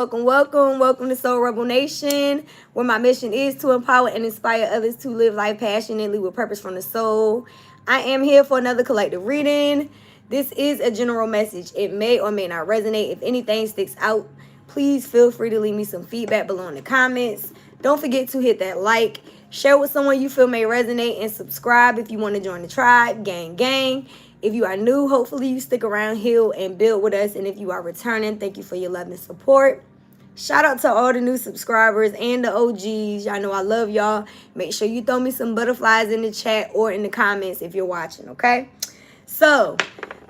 Welcome to Soul Rebel Nation, where my mission is to empower and inspire others to live life passionately with purpose from the soul. I am here for another collective reading. This is a general message. It may or may not resonate. If anything sticks out, please feel free to leave me some feedback below in the comments. Don't forget to hit that like, share with someone you feel may resonate, and subscribe if you want to join the tribe. Gang. If you are new, hopefully you stick around, heal, and build with us. And if you are returning, thank you for your love and support. Shout out to all the new subscribers and the OGs. Y'all know I love y'all. Make sure you throw me some butterflies in the chat or in the comments if you're watching, okay? So,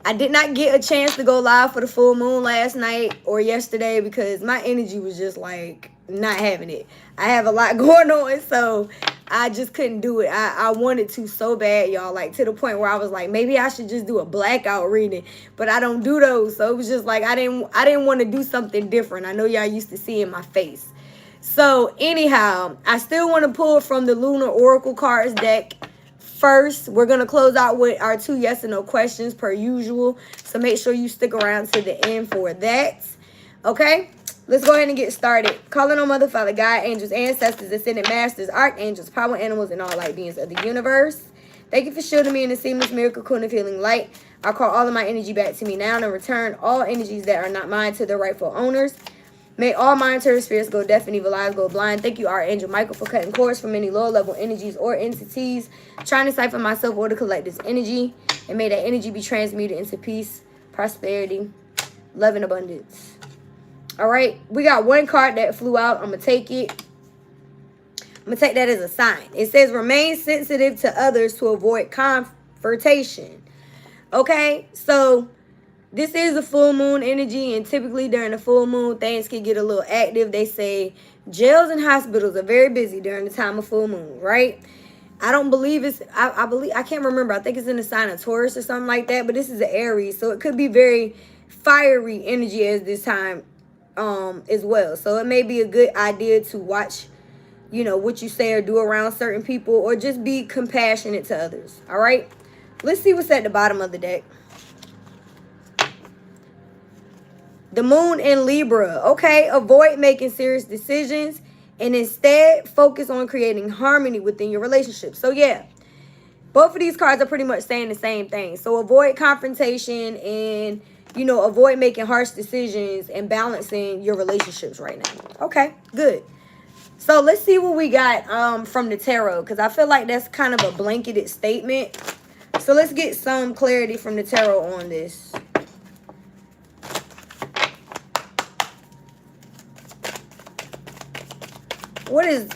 I did not get a chance to go live for the full moon last night or yesterday because my energy was just like not having it. I have a lot going on, so I just couldn't do it. I wanted to so bad, y'all, like to the point where I was like, maybe I should just do a blackout reading, but I don't do those. So it was just like I didn't want to do something different. I know y'all used to seeing my face. So anyhow, I still want to pull from the Lunar Oracle cards deck. First, we're going to close out with our 2 yes and no questions per usual. So make sure you stick around to the end for that. Okay? Let's go ahead and get started. Calling on Mother, Father, God, angels, ancestors, ascended masters, archangels, power animals, and all light beings of the universe. Thank you for shielding me in the seamless miracle cone of healing light. I call all of my energy back to me now and return all energies that are not mine to their rightful owners. May all monetary spirits go deaf and evil eyes go blind. Thank you, Archangel Michael, for cutting cords from any lower-level energies or entities trying to siphon myself or to collect this energy. And may that energy be transmuted into peace, prosperity, love, and abundance. All right, we got one card that flew out. I'm going to take it. I'm going to take that as a sign. It says, remain sensitive to others to avoid confrontation. Okay, so this is a full moon energy, and typically during the full moon, things can get a little active. They say jails and hospitals are very busy during the time of full moon, right? I don't believe it's, I can't remember. I think it's in the sign of Taurus or something like that, but this is an Aries, so it could be very fiery energy as this time as well. So it may be a good idea to watch, you know, what you say or do around certain people, or just be compassionate to others. All right, let's see what's at the bottom of the deck. The moon in Libra. Okay, avoid making serious decisions and instead focus on creating harmony within your relationship. So yeah, both of these cards are pretty much saying the same thing. So avoid confrontation and, you know, avoid making harsh decisions and balancing your relationships right now. Okay, good. So let's see what we got from the tarot, because I feel like that's kind of a blanketed statement. So let's get some clarity from the tarot on this. What is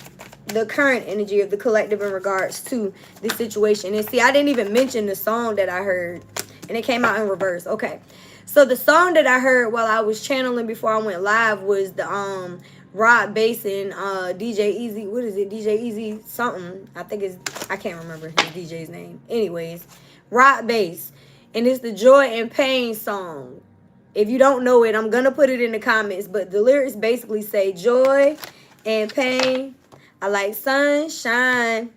the current energy of the collective in regards to this situation? And see, I didn't even mention the song that I heard, and it came out in reverse. Okay, so the song that I heard while I was channeling before I went live was the 𝔻𝕶𝕗 and 𝐷𝒽𝒁. What is it? 𝐷𝒽𝒁 something. I can't remember his DJ's name. Anyways, 𝔻𝕗, and it's the Joy and Pain song. If you don't know it, I'm gonna put it in the comments, but the lyrics basically say joy and pain, I like sunshine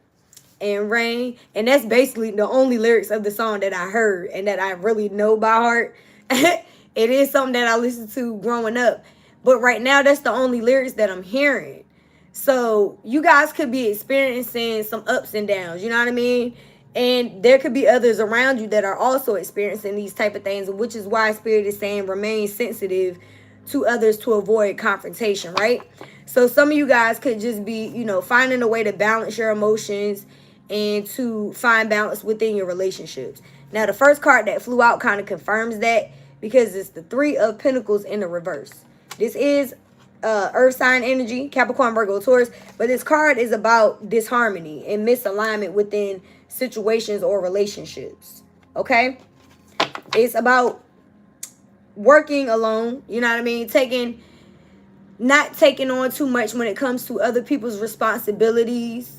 and rain. And that's basically the only lyrics of the song that I heard and that I really know by heart. It is something that I listened to growing up, but right now that's the only lyrics that I'm hearing. So you guys could be experiencing some ups and downs, you know what I mean? And there could be others around you that are also experiencing these type of things, which is why Spirit is saying remain sensitive to others to avoid confrontation, right? So some of you guys could just be, you know, finding a way to balance your emotions and to find balance within your relationships. Now, the first card that flew out kind of confirms that, because it's the 3 of Pentacles in the reverse. This is earth sign energy, Capricorn, Virgo, Taurus, but this card is about disharmony and misalignment within situations or relationships, okay? It's about working alone, you know what I mean? Not taking on too much when it comes to other people's responsibilities.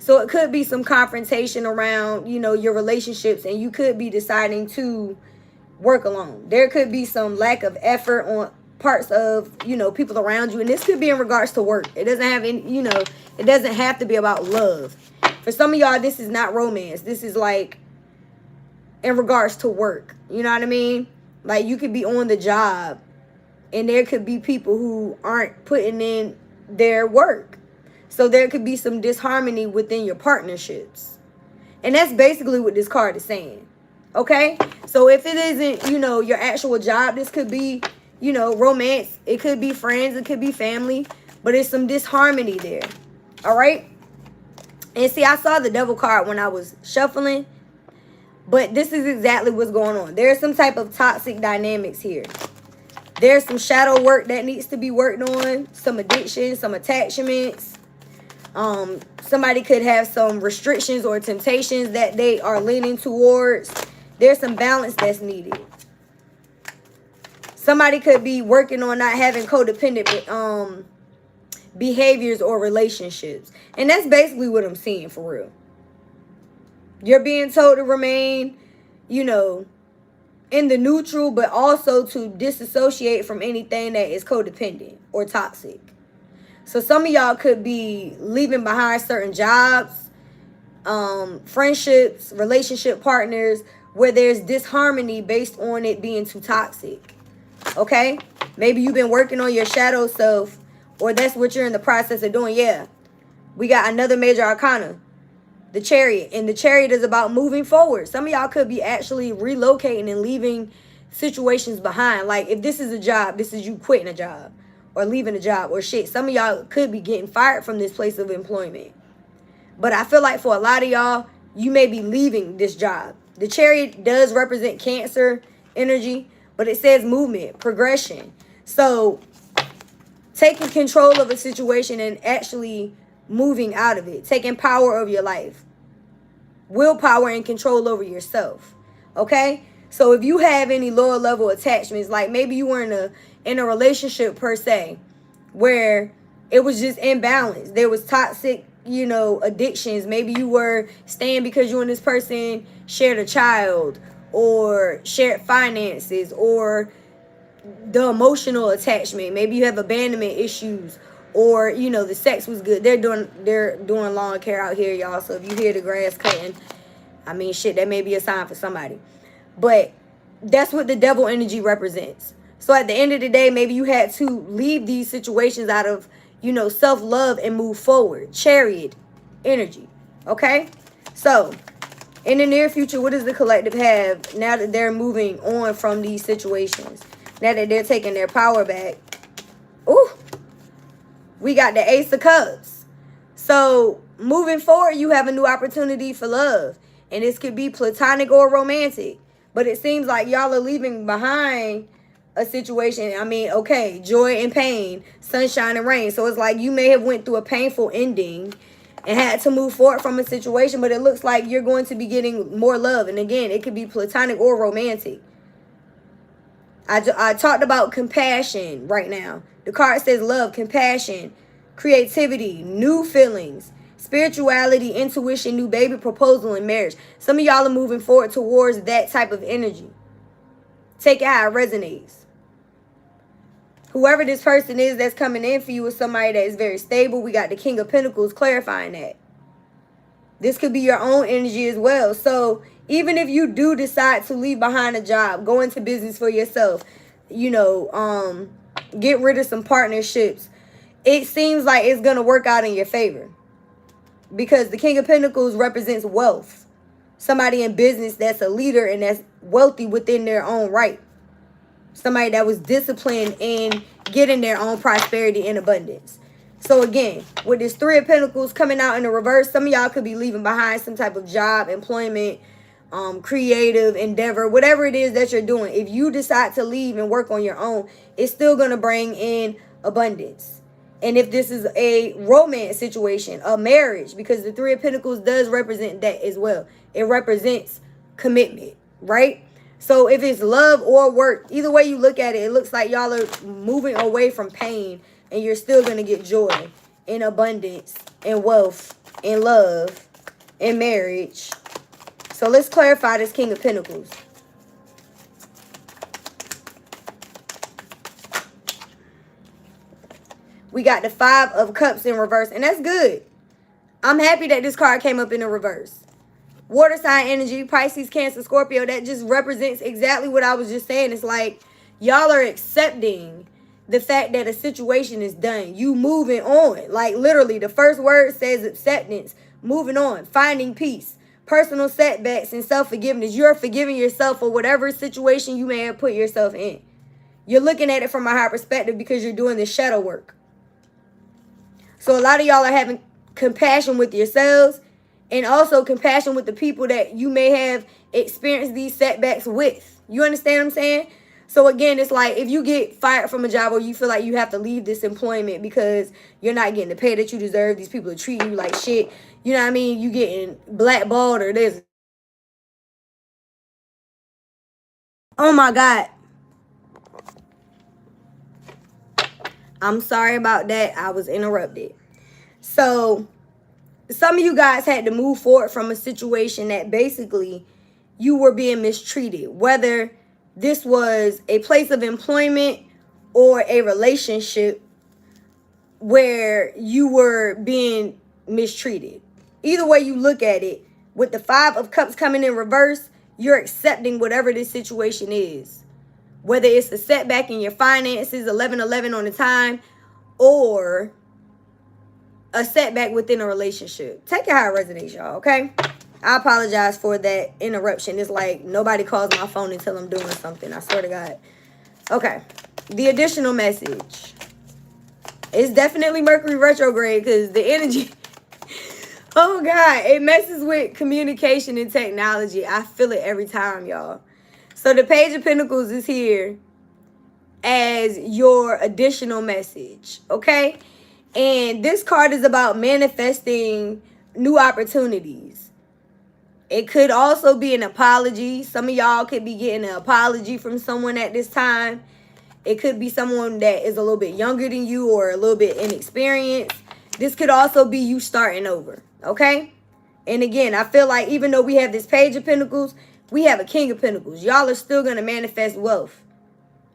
So it could be some confrontation around, you know, your relationships, and you could be deciding to work alone. There could be some lack of effort on parts of, you know, people around you, and this could be in regards to work. It doesn't have any, you know, it doesn't have to be about love. For some of y'all, this is not romance. This is like in regards to work. You know what I mean? Like, you could be on the job And there could be people who aren't putting in their work. So there could be some disharmony within your partnerships. And that's basically what this card is saying. Okay? So if it isn't, your actual job, this could be, romance. It could be friends. It could be family. But it's some disharmony there. All right? And see, I saw the devil card when I was shuffling. But this is exactly what's going on. There's some type of toxic dynamics here. There's some shadow work that needs to be worked on. Some addiction, some attachments. Somebody could have some restrictions or temptations that they are leaning towards. There's some balance that's needed. Somebody could be working on not having codependent behaviors or relationships. And that's basically what I'm seeing for real. You're being told to remain, in the neutral, but also to disassociate from anything that is codependent or toxic. So some of y'all could be leaving behind certain jobs, friendships, relationship partners, where there's disharmony based on it being too toxic. Okay? Maybe you've been working on your shadow self, or that's what you're in the process of doing. Yeah. We got another major arcana, the Chariot. And the Chariot is about moving forward. Some of y'all could be actually relocating and leaving situations behind. Like if this is a job, this is you quitting a job or leaving a job or shit. Some of y'all could be getting fired from this place of employment. But I feel like for a lot of y'all, you may be leaving this job. The Chariot does represent Cancer energy, but it says movement, progression. So taking control of a situation and actually moving out of it, taking power of your life, willpower and control over yourself. Okay? So if you have any lower level attachments, like maybe you were in a relationship per se, where it was just imbalanced. There was toxic, addictions. Maybe you were staying because you and this person shared a child or shared finances or the emotional attachment. Maybe you have abandonment issues or, the sex was good. They're doing lawn care out here, y'all. So if you hear the grass cutting, shit, that may be a sign for somebody. But that's what the devil energy represents. So at the end of the day, maybe you had to leave these situations out of, self-love and move forward. Chariot energy. Okay? So in the near future, what does the collective have now that they're moving on from these situations? Now that they're taking their power back. Ooh. We got the Ace of Cups. So moving forward, you have a new opportunity for love. And this could be platonic or romantic. But it seems like y'all are leaving behind a situation. Okay, joy and pain, sunshine and rain. So it's like you may have went through a painful ending and had to move forward from a situation. But it looks like you're going to be getting more love. And again, it could be platonic or romantic. I talked about compassion right now. The card says love, compassion, creativity, new feelings, spirituality, intuition, new baby, proposal, and marriage. Some of y'all are moving forward towards that type of energy. Take it how it resonates. Whoever this person is that's coming in for you is somebody that is very stable. We got the King of Pentacles clarifying that. This could be your own energy as well. So even if you do decide to leave behind a job, go into business for yourself, get rid of some partnerships, it seems like it's going to work out in your favor. Because the King of Pentacles represents wealth. Somebody in business that's a leader and that's wealthy within their own right. Somebody that was disciplined in getting their own prosperity and abundance. So again, with this Three of Pentacles coming out in the reverse, some of y'all could be leaving behind some type of job, employment, creative endeavor, whatever it is that you're doing. If you decide to leave and work on your own, it's still going to bring in abundance. And if this is a romance situation, a marriage, because the Three of Pentacles does represent that as well. It represents commitment, right? So if it's love or work, either way you look at it, it looks like y'all are moving away from pain and you're still going to get joy and abundance and wealth and love and marriage. So let's clarify this King of Pentacles. We got the Five of Cups in reverse, and that's good. I'm happy that this card came up in the reverse. Water sign energy, Pisces, Cancer, Scorpio, that just represents exactly what I was just saying. It's like y'all are accepting the fact that a situation is done. You moving on. Like literally, the first word says acceptance, moving on, finding peace, personal setbacks, and self-forgiveness. You're forgiving yourself for whatever situation you may have put yourself in. You're looking at it from a higher perspective because you're doing the shadow work. So a lot of y'all are having compassion with yourselves and also compassion with the people that you may have experienced these setbacks with. You understand what I'm saying? So again, it's like if you get fired from a job or you feel like you have to leave this employment because you're not getting the pay that you deserve, these people are treating you like shit, you know what I mean? You getting blackballed or this. Oh my God. I'm sorry about that. I was interrupted. So some of you guys had to move forward from a situation that basically you were being mistreated, whether this was a place of employment or a relationship where you were being mistreated. Either way you look at it, with the 5 of Cups coming in reverse, you're accepting whatever this situation is. Whether it's a setback in your finances, 11-11 on the time, or a setback within a relationship. Take it how it resonates, y'all, okay? I apologize for that interruption. It's like nobody calls my phone until I'm doing something. I swear to God. Okay. The additional message. It's definitely Mercury retrograde because the energy... Oh, God. It messes with communication and technology. I feel it every time, y'all. So the Page of Pentacles is here as your additional message, okay? And this card is about manifesting new opportunities. It could also be an apology. Some of y'all could be getting an apology from someone at this time. It could be someone that is a little bit younger than you or a little bit inexperienced. This could also be you starting over, okay? And again, I feel like even though we have this Page of Pentacles, we have a King of Pentacles. Y'all are still going to manifest wealth.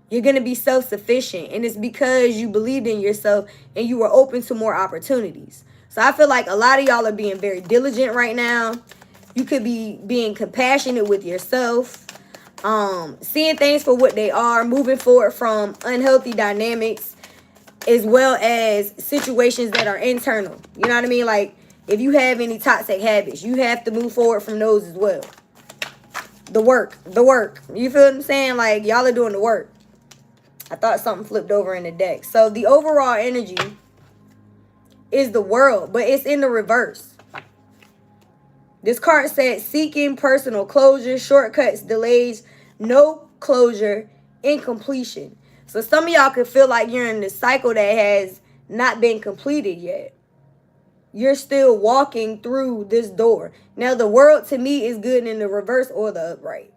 You're going to be self-sufficient. And it's because you believed in yourself and you were open to more opportunities. So I feel like a lot of y'all are being very diligent right now. You could be being compassionate with yourself. Seeing things for what they are. Moving forward from unhealthy dynamics. As well as situations that are internal. You know what I mean? Like if you have any toxic habits, you have to move forward from those as well. The work. You feel what I'm saying? Like y'all are doing the work. I thought something flipped over in the deck. So the overall energy is the World, but it's in the reverse. This card said seeking personal closure, shortcuts, delays, no closure, incompletion. So some of y'all could feel like you're in this cycle that has not been completed yet. You're still walking through this door. Now the World to me is good in the reverse or the upright.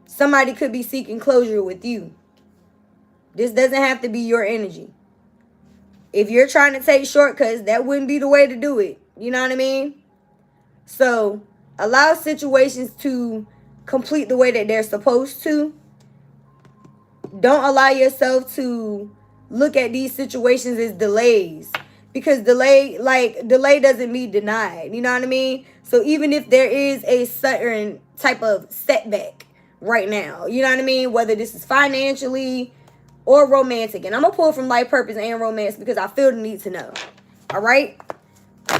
Somebody could be seeking closure with you. This doesn't have to be your energy. If you're trying to take shortcuts, that wouldn't be the way to do it. You know what I mean? So, allow situations to complete the way that they're supposed to. Don't allow yourself to look at these situations as delays. Because delay doesn't mean denied. You know what I mean? So, even if there is a certain type of setback right now, you know what I mean, whether this is financially or romantic, and I'm gonna pull from life purpose and romance because I feel the need to know. All right,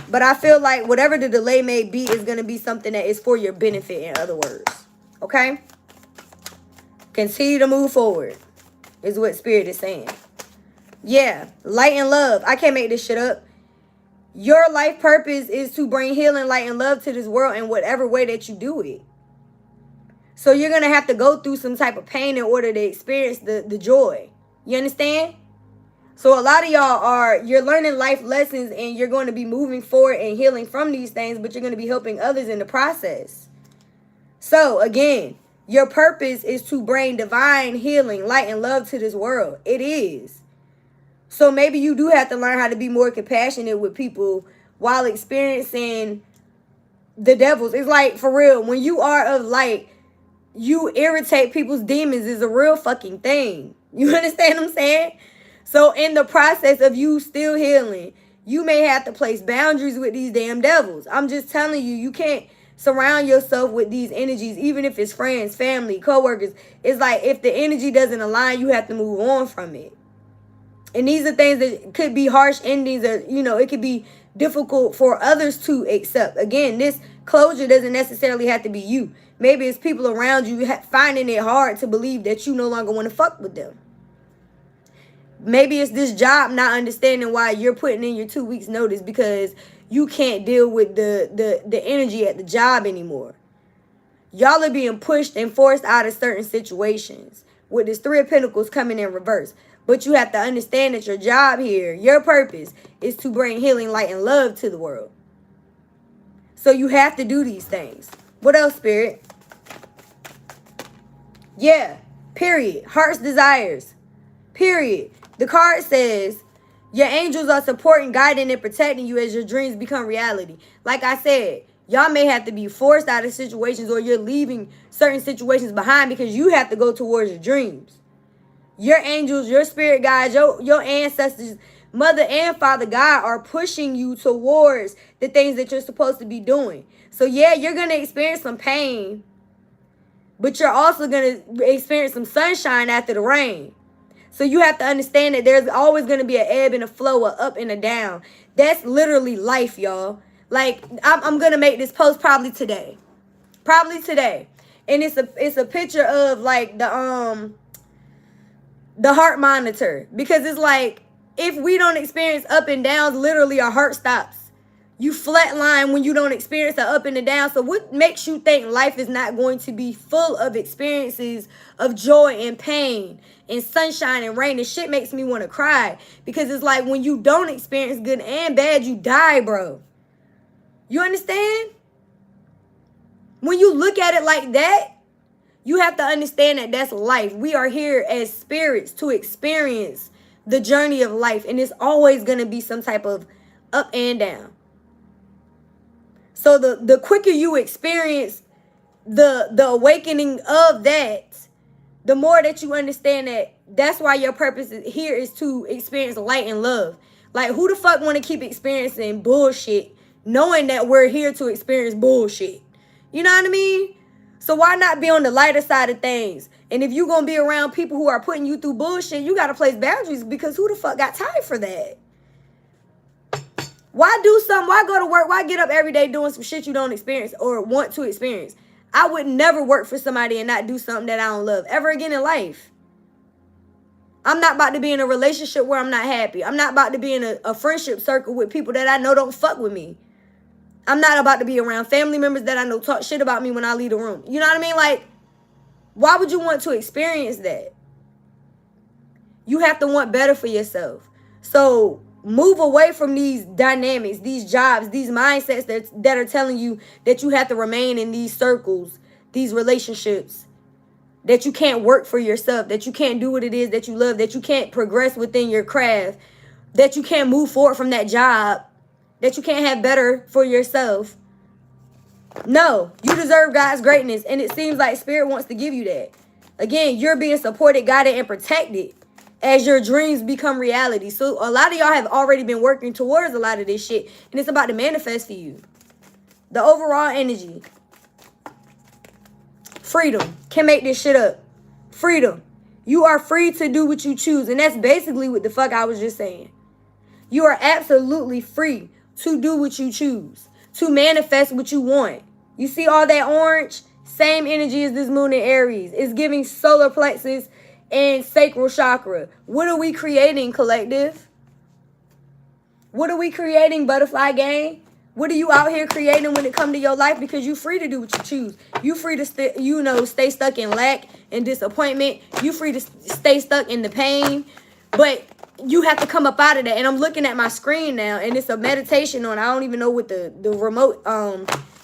but I feel like whatever the delay may be is gonna be something that is for your benefit, in other words. Okay, continue to move forward is what Spirit is saying. Yeah, light and love. I can't make this shit up. Your life purpose is to bring healing, light, and love to this world in whatever way that you do it. So you're going to have to go through some type of pain in order to experience the joy. You understand? So a lot of y'all you're learning life lessons and you're going to be moving forward and healing from these things, but you're going to be helping others in the process. So again, your purpose is to bring divine healing, light, and love to this world. It is. So maybe you do have to learn how to be more compassionate with people while experiencing the devils. It's like, for real, when you are of light, you irritate people's demons is a real fucking thing. You understand what I'm saying? So in the process of you still healing, you may have to place boundaries with these damn devils. I'm just telling you, you can't Surround yourself with these energies, even if it's friends, family, co-workers. It's like if the energy doesn't align, you have to move on from it. And these are things that could be harsh endings, or, you know, it could be difficult for others to accept. Again, this closure doesn't necessarily have to be you. Maybe it's people around you finding it hard to believe that you no longer want to fuck with them. Maybe it's this job not understanding why you're putting in your 2 weeks notice because you can't deal with the energy at the job anymore. Y'all are being pushed and forced out of certain situations with this Three of Pentacles coming in reverse. But you have to understand that your job here, your purpose, is to bring healing, light, and love to the world. So you have to do these things. What else, Spirit? Yeah, period. Heart's desires. Period. The card says, your angels are supporting, guiding, and protecting you as your dreams become reality. Like I said, y'all may have to be forced out of situations, or you're leaving certain situations behind because you have to go towards your dreams. Your angels, your spirit guides, your ancestors, mother and father God are pushing you towards the things that you're supposed to be doing. So yeah, you're going to experience some pain, but you're also going to experience some sunshine after the rain. So you have to understand that there's always going to be an ebb and a flow, a up and a down. That's literally life, y'all. Like, I'm going to make this post probably today. Probably today. And it's a picture of like the heart monitor, because it's like if we don't experience up and downs, literally our heart stops. You flatline when you don't experience the up and the down. So what makes you think life is not going to be full of experiences of joy and pain and sunshine and rain? And shit makes me want to cry, because it's like when you don't experience good and bad, you die, bro. You understand? When you look at it like that, you have to understand that that's life. We are here as spirits to experience the journey of life. And it's always going to be some type of up and down. So the quicker you experience the awakening of that, the more that you understand that that's why your purpose here is to experience light and love. Like, who the fuck want to keep experiencing bullshit knowing that we're here to experience bullshit? You know what I mean? So why not be on the lighter side of things? And if you're going to be around people who are putting you through bullshit, you got to place boundaries, because who the fuck got time for that? Why do something? Why go to work? Why get up every day doing some shit you don't experience or want to experience? I would never work for somebody and not do something that I don't love ever again in life. I'm not about to be in a relationship where I'm not happy. I'm not about to be in a friendship circle with people that I know don't fuck with me. I'm not about to be around family members that I know talk shit about me when I leave the room. You know what I mean? Like, why would you want to experience that? You have to want better for yourself. So move away from these dynamics, these jobs, these mindsets that are telling you that you have to remain in these circles, these relationships, that you can't work for yourself, that you can't do what it is that you love, that you can't progress within your craft, that you can't move forward from that job, that you can't have better for yourself. No, you deserve God's greatness, and it seems like Spirit wants to give you that. Again, you're being supported, guided, and protected as your dreams become reality. So a lot of y'all have already been working towards a lot of this shit, and it's about to manifest for you. The overall energy. Freedom. Can't make this shit up. Freedom. You are free to do what you choose, and that's basically what the fuck I was just saying. You are absolutely free to do what you choose, to manifest what you want. You see all that orange? Same energy as this moon in Aries. It's giving solar plexus and sacral chakra. What are we creating, collective? What are we creating, butterfly gang? What are you out here creating when it comes to your life? Because you're free to do what you choose. You free to stay stuck in lack and disappointment. You free to stay stuck in the pain. But you have to come up out of that. And I'm looking at my screen now, and it's a meditation on. I don't even know what the remote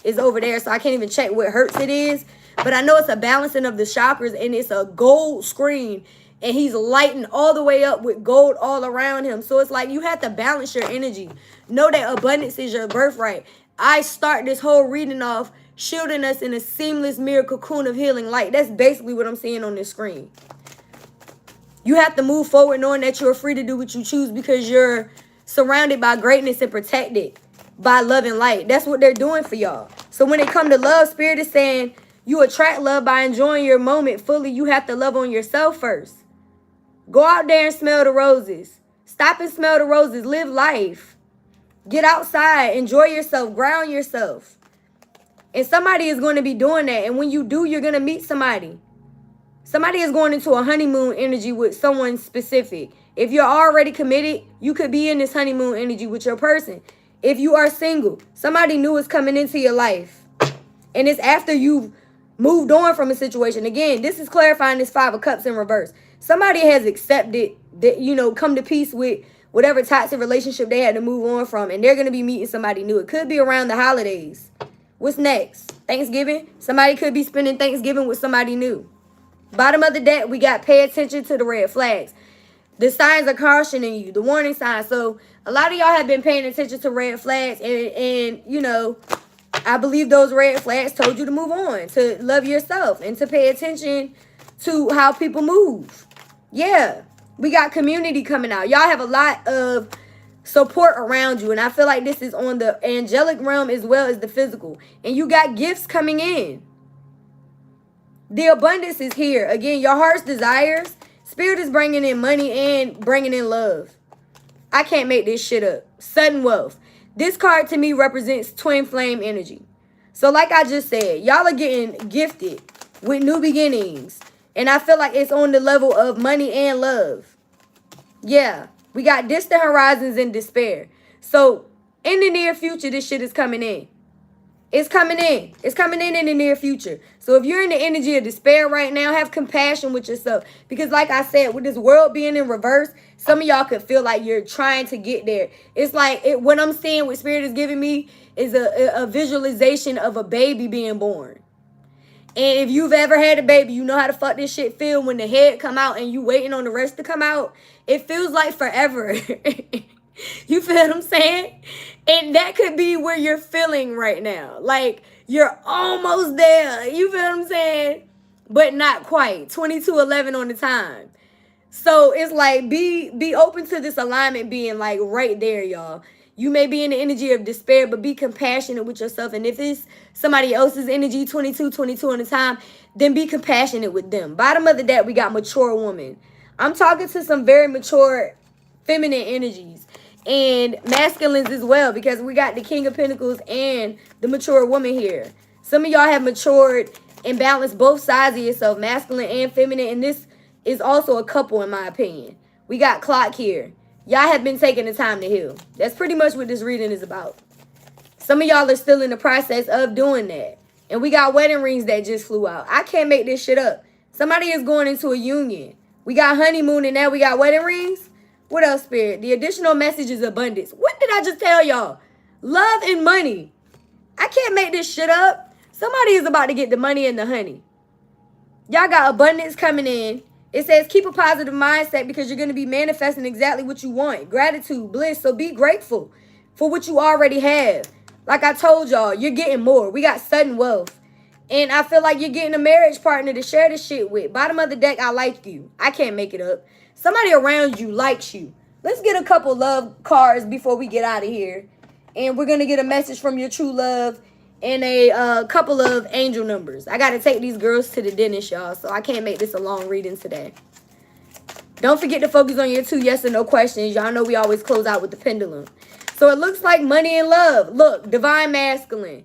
is over there, so I can't even check what hertz it is. But I know it's a balancing of the chakras, and it's a gold screen, and he's lighting all the way up with gold all around him. So it's like you have to balance your energy. Know that abundance is your birthright. I start this whole reading off shielding us in a seamless mirror cocoon of healing light. That's basically what I'm seeing on this screen. You have to move forward knowing that you're free to do what you choose, because you're surrounded by greatness and protected by love and light. That's what they're doing for y'all. So when it comes to love, Spirit is saying you attract love by enjoying your moment fully. You have to love on yourself first. Go out there and smell the roses. Stop and smell the roses. Live life. Get outside. Enjoy yourself. Ground yourself. And somebody is going to be doing that. And when you do, you're going to meet somebody. Somebody is going into a honeymoon energy with someone specific. If you're already committed, you could be in this honeymoon energy with your person. If you are single, somebody new is coming into your life. And it's after you've moved on from a situation. Again, this is clarifying this 5 of Cups in reverse. Somebody has accepted that, you know, come to peace with whatever toxic relationship they had to move on from. And they're going to be meeting somebody new. It could be around the holidays. What's next? Thanksgiving? Somebody could be spending Thanksgiving with somebody new. Bottom of the deck, we got pay attention to the red flags. The signs are cautioning you, the warning signs. So a lot of y'all have been paying attention to red flags. And you know, I believe those red flags told you to move on, to love yourself, and to pay attention to how people move. Yeah, we got community coming out. Y'all have a lot of support around you. And I feel like this is on the angelic realm as well as the physical. And you got gifts coming in. The abundance is here. Again, your heart's desires. Spirit is bringing in money and bringing in love. I can't make this shit up. Sudden wealth. This card to me represents twin flame energy. So like I just said, y'all are getting gifted with new beginnings. And I feel like it's on the level of money and love. Yeah. We got distant horizons and despair. So in the near future, this shit is coming in. It's coming in. It's coming in the near future. So if you're in the energy of despair right now, have compassion with yourself. Because like I said, with this world being in reverse, some of y'all could feel like you're trying to get there. It's like what I'm seeing, what Spirit is giving me, is a visualization of a baby being born. And if you've ever had a baby, you know how the fuck this shit feel when the head come out and you waiting on the rest to come out. It feels like forever. You feel what I'm saying? And that could be where you're feeling right now. Like, you're almost there. You feel what I'm saying? But not quite. 22:11 on the time. So it's like, be open to this alignment being like right there, y'all. You may be in the energy of despair, but be compassionate with yourself. And if it's somebody else's energy, 22 on the time, then be compassionate with them. Bottom of the deck, we got mature woman. I'm talking to some very mature feminine energies. And masculines as well, because we got the King of Pentacles and the mature woman here. Some of y'all have matured and balanced both sides of yourself, masculine and feminine. And this is also a couple, in my opinion. We got clock here. Y'all have been taking the time to heal. That's pretty much what this reading is about. Some of y'all are still in the process of doing that. And we got wedding rings that just flew out. I can't make this shit up. Somebody is going into a union. We got honeymoon and now we got wedding rings. What else, Spirit? The additional message is abundance. What did I just tell y'all? Love and money. I can't make this shit up. Somebody is about to get the money and the honey. Y'all got abundance coming in. It says keep a positive mindset because you're going to be manifesting exactly what you want. Gratitude, bliss. So be grateful for what you already have. Like I told y'all, you're getting more. We got sudden wealth. And I feel like you're getting a marriage partner to share this shit with. Bottom of the deck, I like you. I can't make it up. Somebody around you likes you. Let's get a couple love cards before we get out of here. And we're going to get a message from your true love and a couple of angel numbers. I got to take these girls to the dentist, y'all. So I can't make this a long reading today. Don't forget to focus on your 2 yes or no questions. Y'all know we always close out with the pendulum. So it looks like money and love. Look, divine masculine.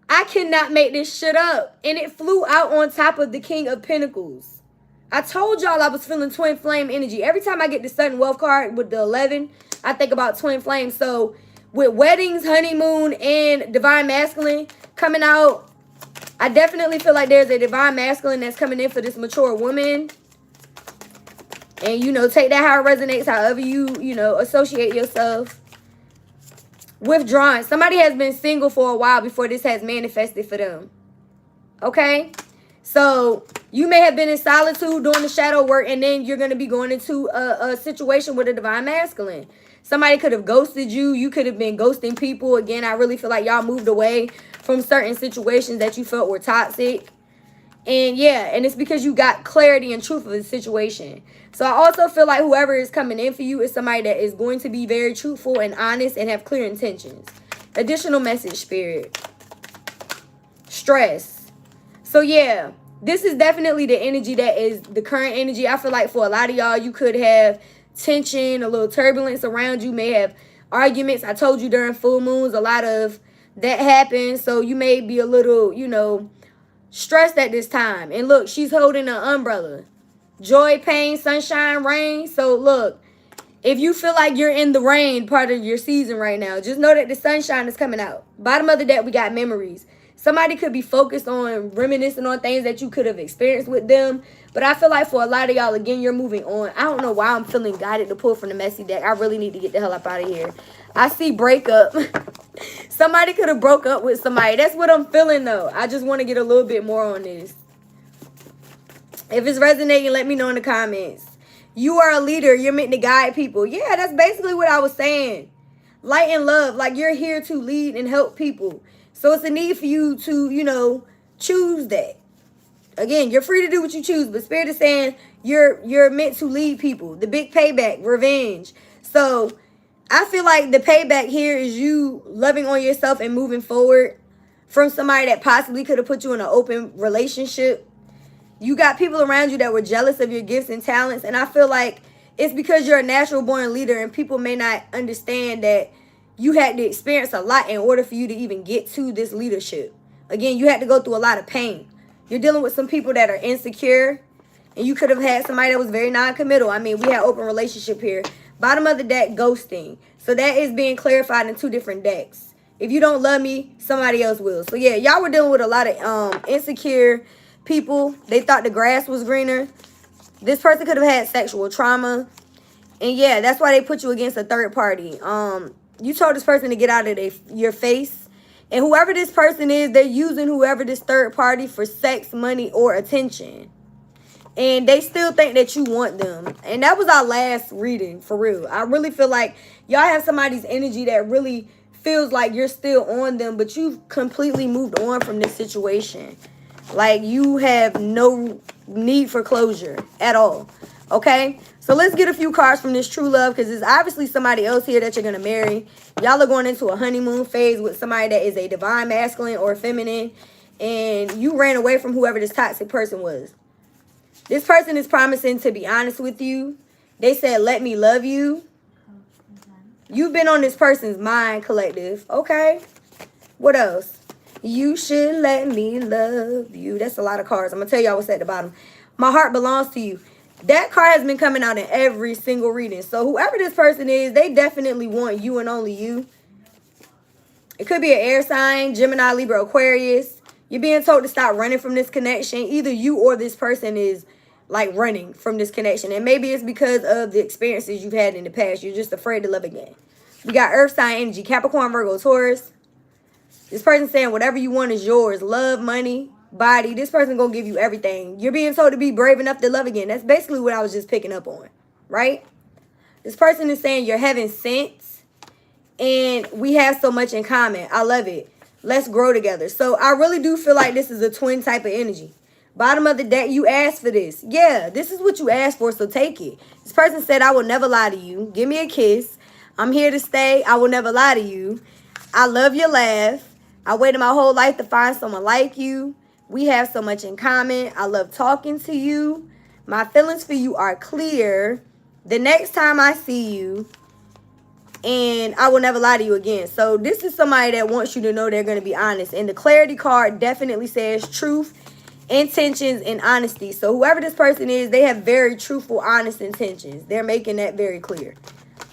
I cannot make this shit up. And it flew out on top of the King of Pentacles. I told y'all I was feeling twin flame energy. Every time I get the sudden wealth card with the 11, I think about twin flame. So with weddings, honeymoon, and divine masculine coming out, I definitely feel like there's a divine masculine that's coming in for this mature woman. And, you know, take that how it resonates, however you know, associate yourself. Withdrawing. Somebody has been single for a while before this has manifested for them. Okay? So you may have been in solitude doing the shadow work, and then you're going to be going into a situation with a divine masculine. Somebody could have ghosted you. You could have been ghosting people. Again, I really feel like y'all moved away from certain situations that you felt were toxic. And yeah, and it's because you got clarity and truth of the situation. So I also feel like whoever is coming in for you is somebody that is going to be very truthful and honest and have clear intentions. Additional message, Spirit. stress. So yeah, this is definitely the energy that is the current energy. I feel like for a lot of y'all, you could have tension, a little turbulence around you, may have arguments. I told you during full moons, a lot of that happens. So you may be a little, you know, stressed at this time. And look, she's holding an umbrella. Joy, pain, sunshine, rain. So look, if you feel like you're in the rain part of your season right now, just know that the sunshine is coming out. Bottom of the deck, we got memories. Somebody could be focused on reminiscing on things that you could have experienced with them. But I feel like for a lot of y'all, again, you're moving on. I don't know why I'm feeling guided to pull from the messy deck. I really need to get the hell up out of here. I see breakup. Somebody could have broke up with somebody. That's what I'm feeling, though. I just want to get a little bit more on this. If it's resonating, let me know in the comments. You are a leader. You're meant to guide people. Yeah, that's basically what I was saying. Light and love. Like, you're here to lead and help people. So it's a need for you to, you know, choose that. Again, you're free to do what you choose. But Spirit is saying you're meant to lead people. The big payback. Revenge. So I feel like the payback here is you loving on yourself and moving forward from somebody that possibly could have put you in an open relationship. You got people around you that were jealous of your gifts and talents. And I feel like it's because you're a natural born leader and people may not understand that you had to experience a lot in order for you to even get to this leadership. Again, you had to go through a lot of pain. You're dealing with some people that are insecure. And you could have had somebody that was very non-committal. I mean, we had open relationship here. Bottom of the deck, ghosting. So that is being clarified in two different decks. If you don't love me, somebody else will. So yeah, y'all were dealing with a lot of insecure people. They thought the grass was greener. This person could have had sexual trauma. And yeah, that's why they put you against a third party. You told this person to get out of your face. And whoever this person is, they're using whoever this third party for sex, money, or attention. And they still think that you want them. And that was our last reading, for real. I really feel like y'all have somebody's energy that really feels like you're still on them, but you've completely moved on from this situation. Like, you have no need for closure at all. Okay? So let's get a few cards from this true love, because there's obviously somebody else here that you're going to marry. Y'all are going into a honeymoon phase with somebody that is a divine masculine or feminine. And you ran away from whoever this toxic person was. This person is promising to be honest with you. They said, let me love you. You've been on this person's mind, collective. Okay. What else? You should let me love you. That's a lot of cards. I'm going to tell y'all what's at the bottom. My heart belongs to you. That card has been coming out in every single reading. So whoever this person is, they definitely want you and only you. It could be an air sign, Gemini, Libra, Aquarius. You're being told to stop running from this connection. Either you or this person is like running from this connection. And maybe it's because of the experiences you've had in the past. You're just afraid to love again. We got earth sign energy, Capricorn, Virgo, Taurus. This person saying whatever you want is yours. Love, money, body. This person going to give you everything. You're being told to be brave enough to love again. That's basically what I was just picking up on, right? This person is saying you're heaven sent and we have so much in common. I love it. Let's grow together. So I really do feel like this is a twin type of energy. Bottom of the deck, you asked for this. Yeah, this is what you asked for, so take it. This person said, I will never lie to you. Give me a kiss. I'm here to stay. I will never lie to you. I love your laugh. I waited my whole life to find someone like you. We have so much in common. I love talking to you. My feelings for you are clear. The next time I see you, and I will never lie to you again. So this is somebody that wants you to know they're going to be honest. And the clarity card definitely says truth, intentions, and honesty. So whoever this person is, they have very truthful, honest intentions. They're making that very clear.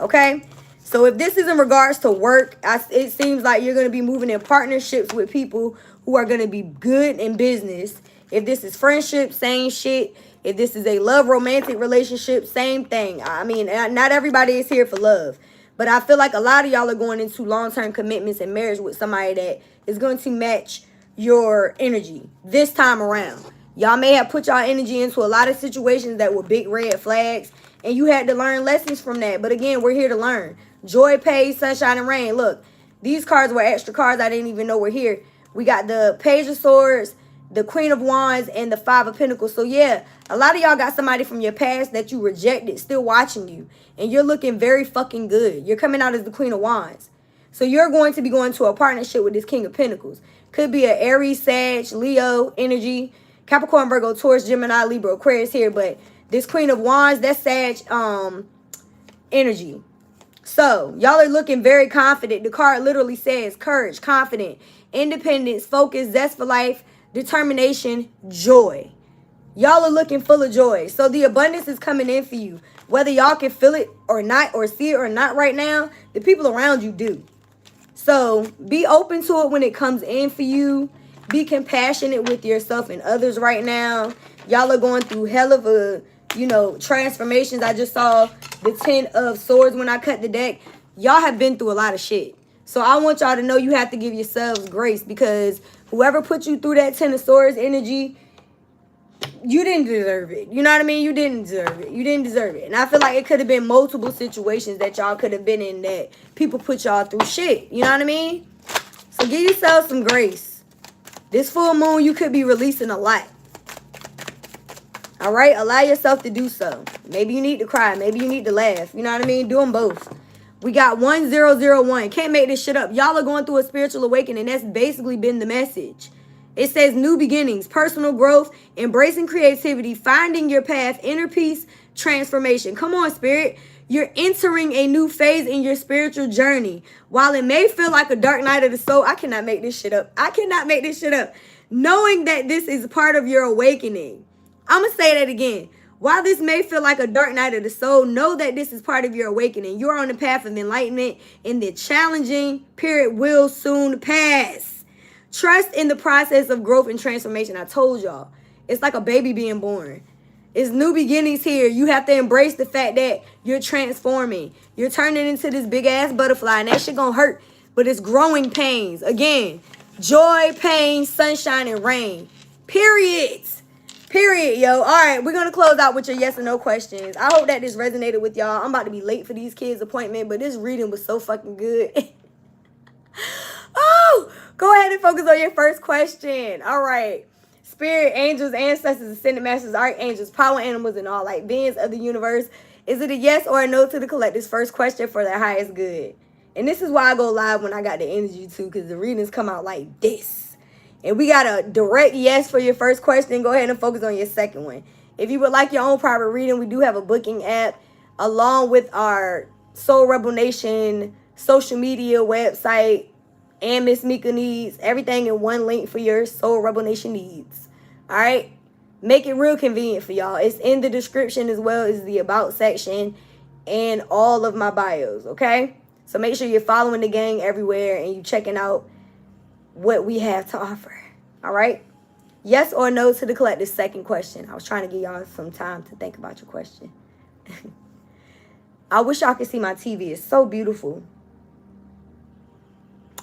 Okay? So if this is in regards to work, it seems like you're going to be moving in partnerships with people who are going to be good in business. If this is friendship, same shit. If this is a love romantic relationship, same thing. I mean, not everybody is here for love. But I feel like a lot of y'all are going into long-term commitments and marriage with somebody that is going to match your energy this time around. Y'all may have put y'all energy into a lot of situations that were big red flags, and you had to learn lessons from that. But again, we're here to learn. Joy, pain, sunshine, and rain. Look, these cards were extra cards I didn't even know were here. We got the Page of Swords, the Queen of Wands, and the Five of Pentacles. So yeah, a lot of y'all got somebody from your past that you rejected still watching you. And you're looking very fucking good. You're coming out as the Queen of Wands. So you're going to be going to a partnership with this King of Pentacles. Could be an Aries, Sag, Leo energy, Capricorn, Virgo, Taurus, Gemini, Libra, Aquarius here. But this Queen of Wands, that's Sag energy. So y'all are looking very confident. The card literally says courage, confident, independence, focus, zest for life, determination, joy. Y'all are looking full of joy. So the abundance is coming in for you. Whether y'all can feel it or not, or see it or not right now, the people around you do. So be open to it when it comes in for you. Be compassionate with yourself and others right now. Y'all are going through hell of a, transformations. I just saw the 10 of Swords when I cut the deck. Y'all have been through a lot of shit. So I want y'all to know you have to give yourselves grace, because whoever put you through that 10 of Swords energy, you didn't deserve it. You know what I mean? You didn't deserve it. You didn't deserve it. And I feel like it could have been multiple situations that y'all could have been in that people put y'all through shit. You know what I mean? So give yourself some grace. This full moon, you could be releasing a lot. All right? Allow yourself to do so. Maybe you need to cry. Maybe you need to laugh. You know what I mean? Do them both. We got 1001. Can't make this shit up. Y'all are going through a spiritual awakening. That's basically been the message. It says new beginnings, personal growth, embracing creativity, finding your path, inner peace, transformation. Come on, Spirit. You're entering a new phase in your spiritual journey. While it may feel like a dark night of the soul, I cannot make this shit up. I cannot make this shit up. Knowing that this is part of your awakening. I'm going to say that again. While this may feel like a dark night of the soul, know that this is part of your awakening. You're on the path of enlightenment, and the challenging period will soon pass. Trust in the process of growth and transformation. I told y'all. It's like a baby being born. It's new beginnings here. You have to embrace the fact that you're transforming. You're turning into this big-ass butterfly, and that shit gonna hurt. But it's growing pains. Again, joy, pain, sunshine, and rain. Period. Period, yo. All right, we're going to close out with your yes or no questions. I hope that this resonated with y'all. I'm about to be late for these kids' appointment, but this reading was so fucking good. Oh, go ahead and focus on your first question. All right. Spirit, angels, ancestors, ascended masters, archangels, power animals, and all light beings of the universe. Is it a yes or a no to the collective's first question for their highest good? And this is why I go live when I got the energy too, because the readings come out like this. And we got a direct yes for your first question. Go ahead and focus on your second one. If you would like your own private reading, we do have a booking app along with our Soul Rebel Nation social media website and Miss Mika needs. Everything in one link for your Soul Rebel Nation needs. All right? Make it real convenient for y'all. It's in the description as well as the About section and all of my bios, okay? So make sure you're following the gang everywhere and you checking out what we have to offer. All right? Yes or no to the collective second question. I was trying to give y'all some time to think about your question. I wish y'all could see my TV. It's so beautiful.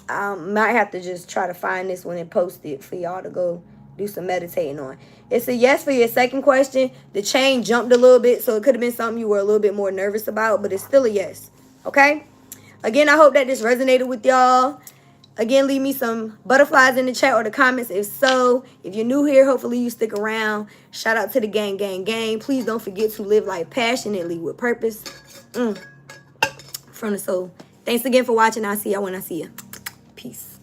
I might have to just try to find this one and post it for y'all to go do some meditating on. It's a yes for your second question. The chain jumped a little bit, so it could have been something you were a little bit more nervous about, but it's still a yes. Okay? Again, I hope that this resonated with y'all. Again, leave me some butterflies in the chat or the comments if so. If you're new here, hopefully you stick around. Shout out to the gang, gang, gang. Please don't forget to live life passionately with purpose. From the soul. Thanks again for watching. I'll see y'all when I see you. Peace.